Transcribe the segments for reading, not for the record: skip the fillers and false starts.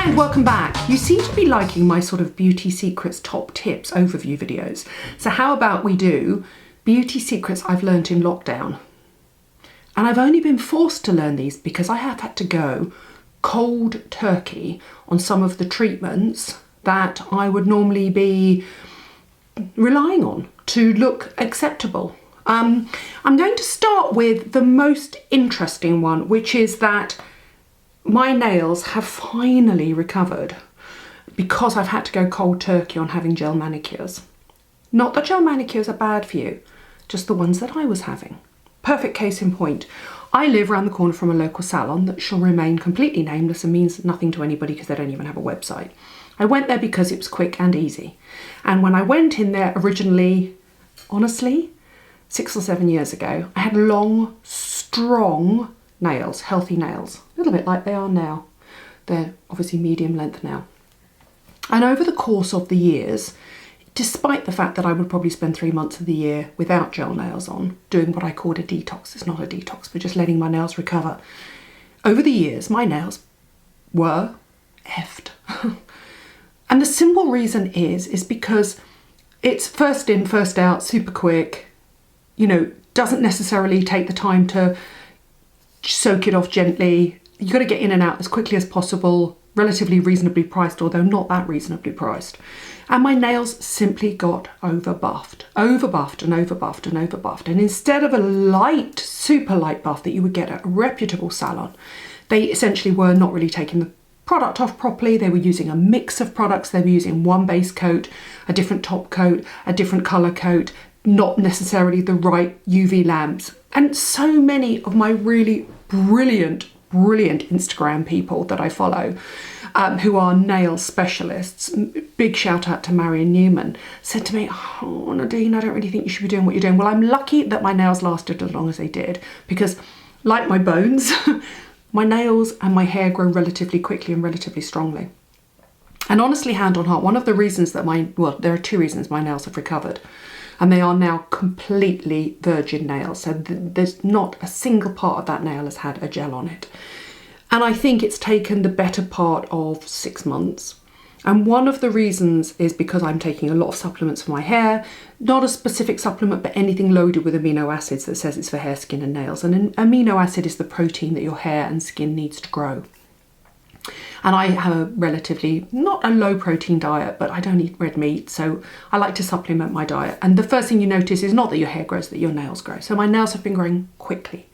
And welcome back. You seem to be liking my sort of beauty secrets top tips overview videos. So how about we do beauty secrets I've learnt in lockdown. And I've only been forced to learn these because I have had to go cold turkey on some of the treatments that I would normally be relying on to look acceptable. I'm going to start with the most interesting one, which is that my nails have finally recovered because I've had to go cold turkey on having gel manicures. Not that gel manicures are bad for you, just the ones that I was having. Perfect case in point. I live around the corner from a local salon that shall remain completely nameless and means nothing to anybody because they don't even have a website. I went there because it was quick and easy. And when I went in there originally, honestly, 6 or 7 years ago, I had long, strong nails, healthy nails, a little bit like they are now. They're obviously medium length now. And over the course of the years, despite the fact that I would probably spend 3 months of the year without gel nails on, doing what I called a detox, it's not a detox, but just letting my nails recover. Over the years, my nails were effed. And the simple reason is because it's first in, first out, super quick, doesn't necessarily take the time to soak it off gently. You've got to get in and out as quickly as possible, relatively reasonably priced, although not that reasonably priced. And my nails simply got overbuffed. And instead of a light, super light buff that you would get at a reputable salon, they essentially were not really taking the product off properly. They were using a mix of products. They were using one base coat, a different top coat, a different colour coat, not necessarily the right UV lamps. And so many of my really brilliant Instagram people that I follow, who are nail specialists, big shout out to Marion Newman, said to me, "Oh, Nadine, I don't really think you should be doing what you're doing." Well, I'm lucky that my nails lasted as long as they did, because like my bones, my nails and my hair grow relatively quickly and relatively strongly. And honestly, hand on heart, one of the reasons that there are 2 reasons my nails have recovered. And they are now completely virgin nails. So there's not a single part of that nail has had a gel on it. And I think it's taken the better part of 6 months. And one of the reasons is because I'm taking a lot of supplements for my hair, not a specific supplement, but anything loaded with amino acids that says it's for hair, skin and nails. And an amino acid is the protein that your hair and skin needs to grow. And I have a relatively, not a low protein diet, but I don't eat red meat, so I like to supplement my diet. And the first thing you notice is not that your hair grows, that your nails grow. So my nails have been growing quickly.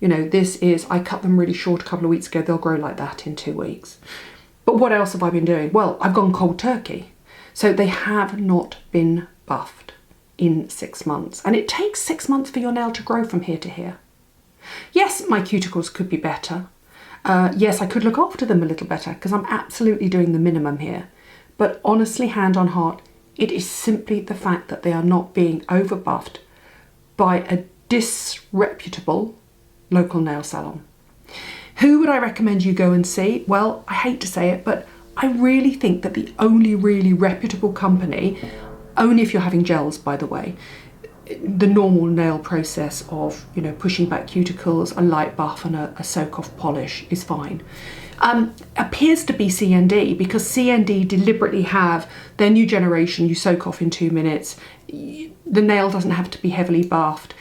I cut them really short a couple of weeks ago. They'll grow like that in 2 weeks. But what else have I been doing? Well, I've gone cold turkey. So they have not been buffed in 6 months. And it takes 6 months for your nail to grow from here to here. Yes, my cuticles could be better. Yes, I could look after them a little better because I'm absolutely doing the minimum here. But honestly, hand on heart, it is simply the fact that they are not being overbuffed by a disreputable local nail salon. Who would I recommend you go and see? Well, I hate to say it, but I really think that the only really reputable company, only if you're having gels, by the way, the normal nail process of pushing back cuticles, a light buff and a soak off polish is fine, appears to be CND, because CND deliberately have their new generation, you soak off in 2 minutes, the nail doesn't have to be heavily buffed.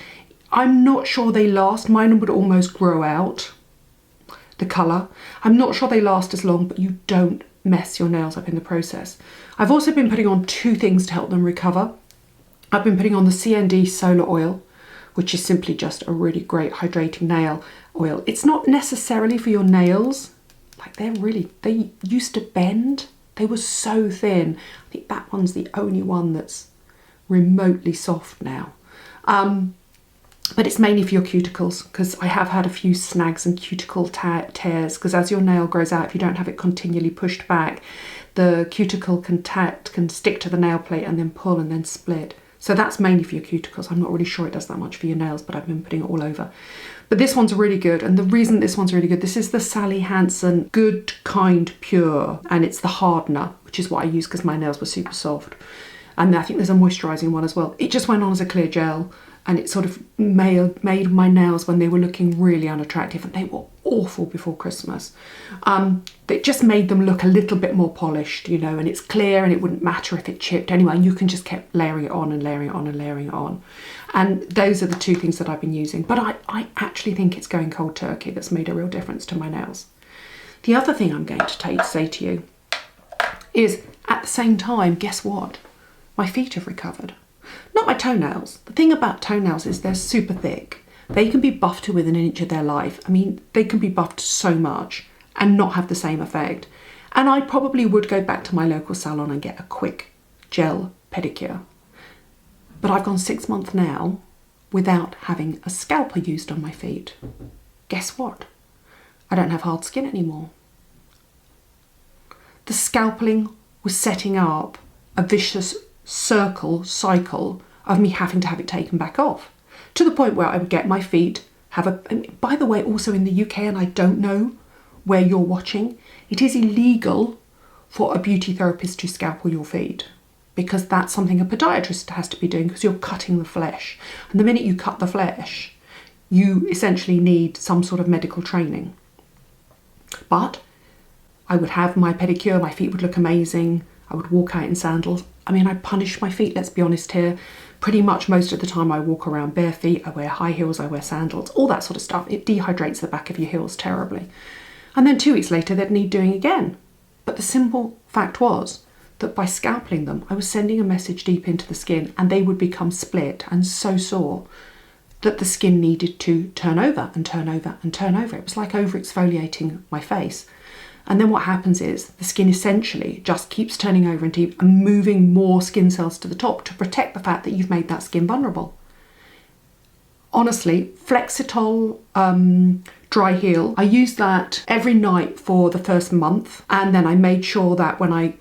I'm not sure they last. Mine would almost grow out the colour. I'm not sure they last as long, but you don't mess your nails up in the process. I've also been putting on 2 things to help them recover. I've been putting on the CND solar oil, which is simply just a really great hydrating nail oil. It's not necessarily for your nails. Like they used to bend. They were so thin. I think that one's the only one that's remotely soft now. But it's mainly for your cuticles, because I have had a few snags and cuticle tears, because as your nail grows out, if you don't have it continually pushed back, the cuticle can stick to the nail plate and then pull and then split. So that's mainly for your cuticles. I'm not really sure it does that much for your nails, but I've been putting it all over. But this one's really good. And the reason this one's really good, this is the Sally Hansen Good Kind Pure. And it's the Hardener, which is what I use because my nails were super soft. And I think there's a moisturising one as well. It just went on as a clear gel. And it sort of made my nails, when they were looking really unattractive, and they were awful before Christmas. That just made them look a little bit more polished, you know, and it's clear and it wouldn't matter if it chipped anyway. You can just keep layering it on and layering it on and layering it on. And those are the two things that I've been using. But I actually think it's going cold turkey that's made a real difference to my nails. The other thing I'm going to say to you is, at the same time, guess what? My feet have recovered. Not my toenails. The thing about toenails is they're super thick. They can be buffed to within an inch of their life. I mean, they can be buffed so much and not have the same effect. And I probably would go back to my local salon and get a quick gel pedicure. But I've gone 6 months now without having a scalpel used on my feet. Guess what? I don't have hard skin anymore. The scalpeling was setting up a vicious cycle of me having to have it taken back off, to the point where I would get my feet, by the way, also in the UK, and I don't know where you're watching, it is illegal for a beauty therapist to scalpel your feet, because that's something a podiatrist has to be doing, because you're cutting the flesh. And the minute you cut the flesh, you essentially need some sort of medical training. But I would have my pedicure, my feet would look amazing, I would walk out in sandals. I mean, I punish my feet, let's be honest here. Pretty much most of the time I walk around bare feet, I wear high heels, I wear sandals, all that sort of stuff. It dehydrates the back of your heels terribly. And then 2 weeks later, they'd need doing again. But the simple fact was that by scalpeling them, I was sending a message deep into the skin, and they would become split and so sore that the skin needed to turn over and turn over and turn over. It was like over exfoliating my face. And then what happens is the skin essentially just keeps turning over and deep and moving more skin cells to the top to protect the fact that you've made that skin vulnerable. Honestly, Flexitol dry heal, I used that every night for the first month, and then I made sure that when I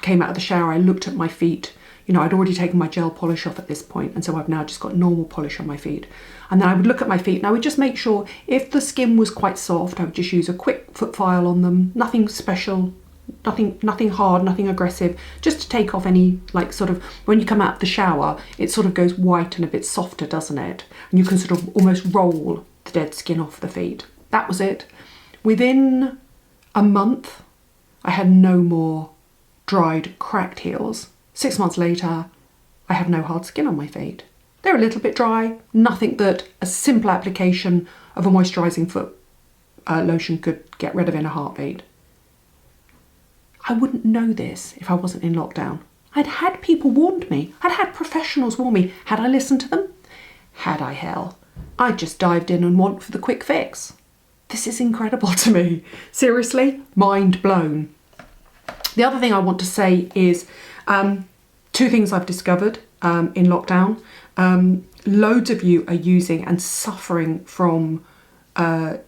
came out of the shower I looked at my feet. You know, I'd already taken my gel polish off at this point, and so I've now just got normal polish on my feet. And then I would look at my feet and I would just make sure if the skin was quite soft, I would just use a quick foot file on them, nothing special, nothing hard, nothing aggressive, just to take off any, like, sort of, when you come out of the shower, it sort of goes white and a bit softer, doesn't it? And you can sort of almost roll the dead skin off the feet. That was it. Within a month, I had no more dried, cracked heels. 6 months later, I have no hard skin on my feet. They're a little bit dry, nothing that a simple application of a moisturising foot lotion could get rid of in a heartbeat. I wouldn't know this if I wasn't in lockdown. I'd had people warn me. I'd had professionals warn me. Had I listened to them? Had I hell? I just dived in and went for the quick fix. This is incredible to me. Seriously, mind blown. The other thing I want to say is two things I've discovered in lockdown. Loads of you are using and suffering from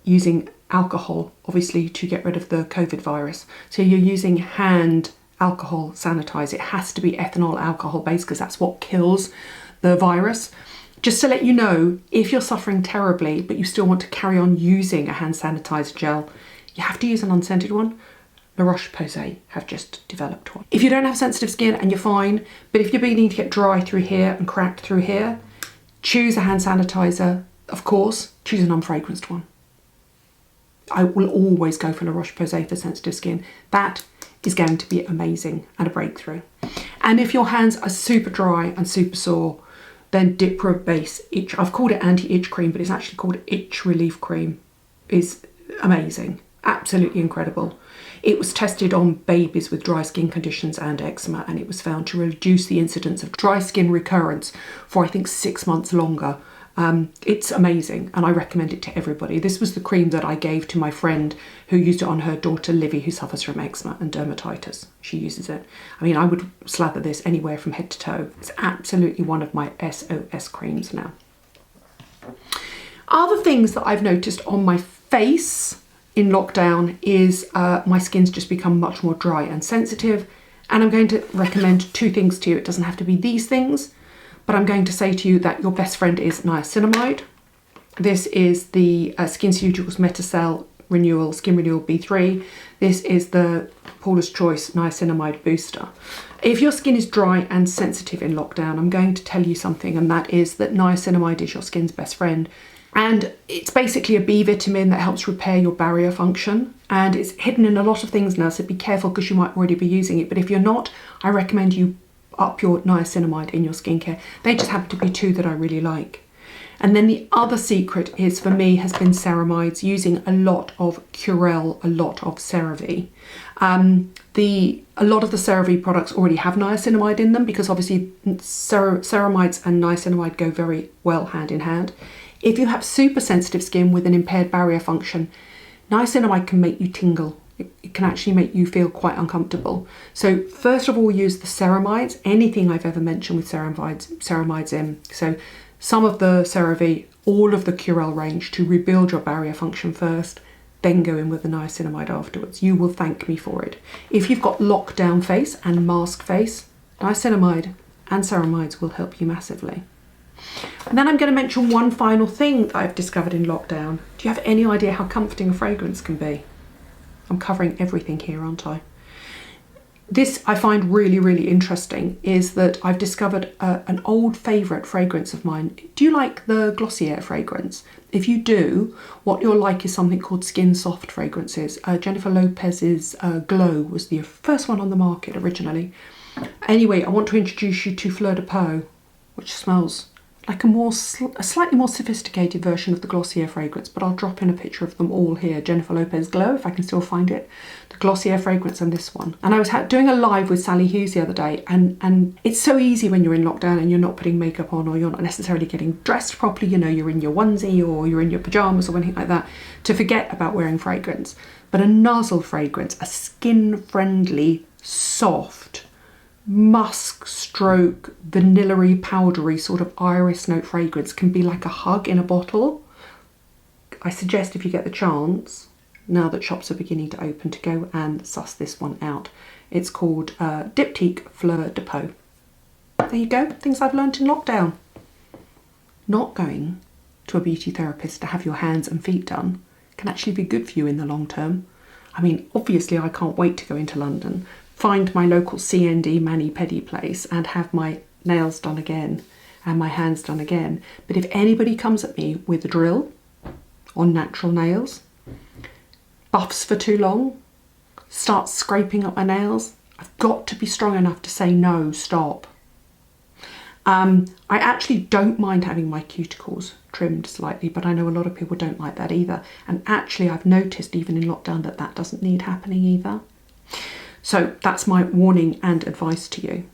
using alcohol, obviously, to get rid of the COVID virus. So you're using hand alcohol sanitizer. It has to be ethanol alcohol based because that's what kills the virus. Just to let you know, if you're suffering terribly but you still want to carry on using a hand sanitizer gel, you have to use an unscented one. La Roche-Posay have just developed one. If you don't have sensitive skin and you're fine, but if you're beginning to get dry through here and cracked through here, choose a hand sanitizer. Of course, choose an unfragranced one. I will always go for La Roche-Posay for sensitive skin. That is going to be amazing and a breakthrough. And if your hands are super dry and super sore, then Dipra Base Itch, I've called it anti-itch cream, but it's actually called itch relief cream, is amazing, absolutely incredible. It was tested on babies with dry skin conditions and eczema, and it was found to reduce the incidence of dry skin recurrence for, I think, 6 months longer. It's amazing, and I recommend it to everybody. This was the cream that I gave to my friend who used it on her daughter Livy, who suffers from eczema and dermatitis. She uses it. I mean, I would slather this anywhere from head to toe. It's absolutely one of my SOS creams now. Other things that I've noticed on my face in lockdown is my skin's just become much more dry and sensitive, and I'm going to recommend two things to you. It doesn't have to be these things, but I'm going to say to you that your best friend is niacinamide. This is the SkinCeuticals Metacell Renewal Skin Renewal B3. This is the Paula's Choice Niacinamide Booster. If your skin is dry and sensitive in lockdown, I'm going to tell you something, and that is that niacinamide is your skin's best friend. And it's basically a B vitamin that helps repair your barrier function, and it's hidden in a lot of things now, so be careful because you might already be using it. But if you're not, I recommend you up your niacinamide in your skincare. They just happen to be two that I really like. And then the other secret is, for me, has been ceramides, using a lot of CUDDLE, a lot of CeraVe. A lot of the CeraVe products already have niacinamide in them, because obviously ceramides and niacinamide go very well hand in hand. If you have super sensitive skin with an impaired barrier function, niacinamide can make you tingle. It can actually make you feel quite uncomfortable. So first of all, use the ceramides, anything I've ever mentioned with ceramides in. So some of the CeraVe, all of the CUDDLE range, to rebuild your barrier function first, then go in with the niacinamide afterwards. You will thank me for it. If you've got lockdown face and mask face, niacinamide and ceramides will help you massively. And then I'm going to mention one final thing that I've discovered in lockdown. Do you have any idea how comforting a fragrance can be? I'm covering everything here, aren't I? This I find really, really interesting, is that I've discovered an old favourite fragrance of mine. Do you like the Glossier fragrance? If you do, what you'll like is something called Skin Soft fragrances. Jennifer Lopez's Glow was the first one on the market originally. Anyway, I want to introduce you to Fleur de Peau, which smells like a slightly more sophisticated version of the Glossier fragrance, but I'll drop in a picture of them all here. Jennifer Lopez Glow, if I can still find it, the Glossier fragrance, and this one. And I was doing a live with Sally Hughes the other day, and it's so easy when you're in lockdown and you're not putting makeup on, or you're not necessarily getting dressed properly, you know, you're in your onesie or you're in your pyjamas or anything like that, to forget about wearing fragrance. But a nozzle fragrance, a skin-friendly, soft, musk stroke, vanilla-y, powdery sort of iris note fragrance can be like a hug in a bottle. I suggest, if you get the chance, now that shops are beginning to open, to go and suss this one out. It's called Diptyque Fleur de Peau. There you go, things I've learnt in lockdown. Not going to a beauty therapist to have your hands and feet done can actually be good for you in the long term. I mean, obviously I can't wait to go into London, find my local CND mani-pedi place and have my nails done again and my hands done again. But if anybody comes at me with a drill on natural nails, buffs for too long, starts scraping up my nails, I've got to be strong enough to say no, stop. I actually don't mind having my cuticles trimmed slightly, but I know a lot of people don't like that either. And actually I've noticed even in lockdown that that doesn't need happening either. So that's my warning and advice to you.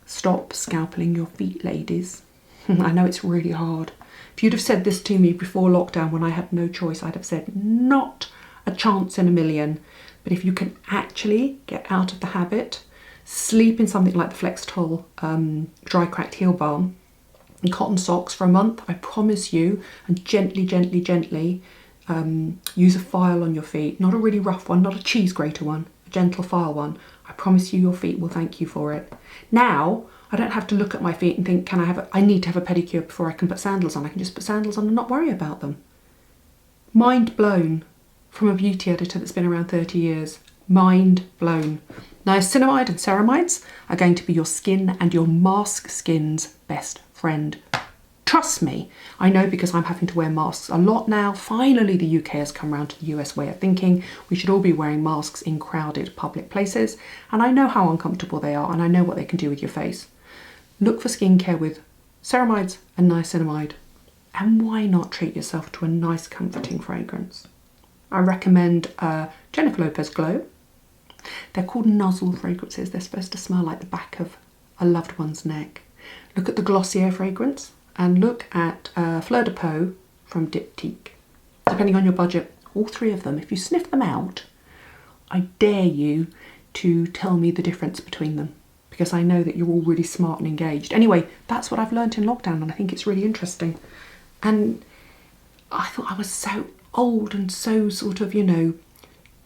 Stop scalpelling your feet, ladies. I know it's really hard. If you'd have said this to me before lockdown when I had no choice, I'd have said not a chance in a million. But if you can actually get out of the habit, sleep in something like the Flextol dry cracked heel balm and cotton socks for a month, I promise you, and gently, gently, gently use a file on your feet, not a really rough one, not a cheese grater one, a gentle file one. I promise you your feet will thank you for it. Now, I don't have to look at my feet and think, I need to have a pedicure before I can put sandals on. I can just put sandals on and not worry about them. Mind blown from a beauty editor that's been around 30 years. Mind blown. Niacinamide and ceramides are going to be your skin and your mask skin's best friend. Trust me, I know, because I'm having to wear masks a lot now. Finally, the UK has come around to the US way of thinking. We should all be wearing masks in crowded public places. And I know how uncomfortable they are, and I know what they can do with your face. Look for skincare with ceramides and niacinamide. And why not treat yourself to a nice, comforting fragrance? I recommend Jennifer Lopez Glow. They're called nozzle fragrances. They're supposed to smell like the back of a loved one's neck. Look at the Glossier fragrance and look at Fleur de Peau from Diptyque. Depending on your budget, all three of them, if you sniff them out, I dare you to tell me the difference between them, because I know that you're all really smart and engaged. Anyway, that's what I've learnt in lockdown, and I think it's really interesting. And I thought I was so old and so sort of, you know,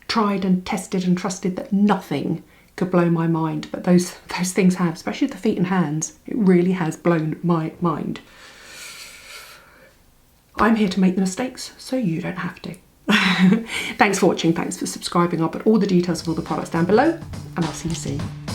tried and tested and trusted that nothing could blow my mind, but those things have, especially the feet and hands. It really has blown my mind. I'm here to make the mistakes so you don't have to. Thanks for watching, thanks for subscribing. I'll put all the details of all the products down below, and I'll see you soon.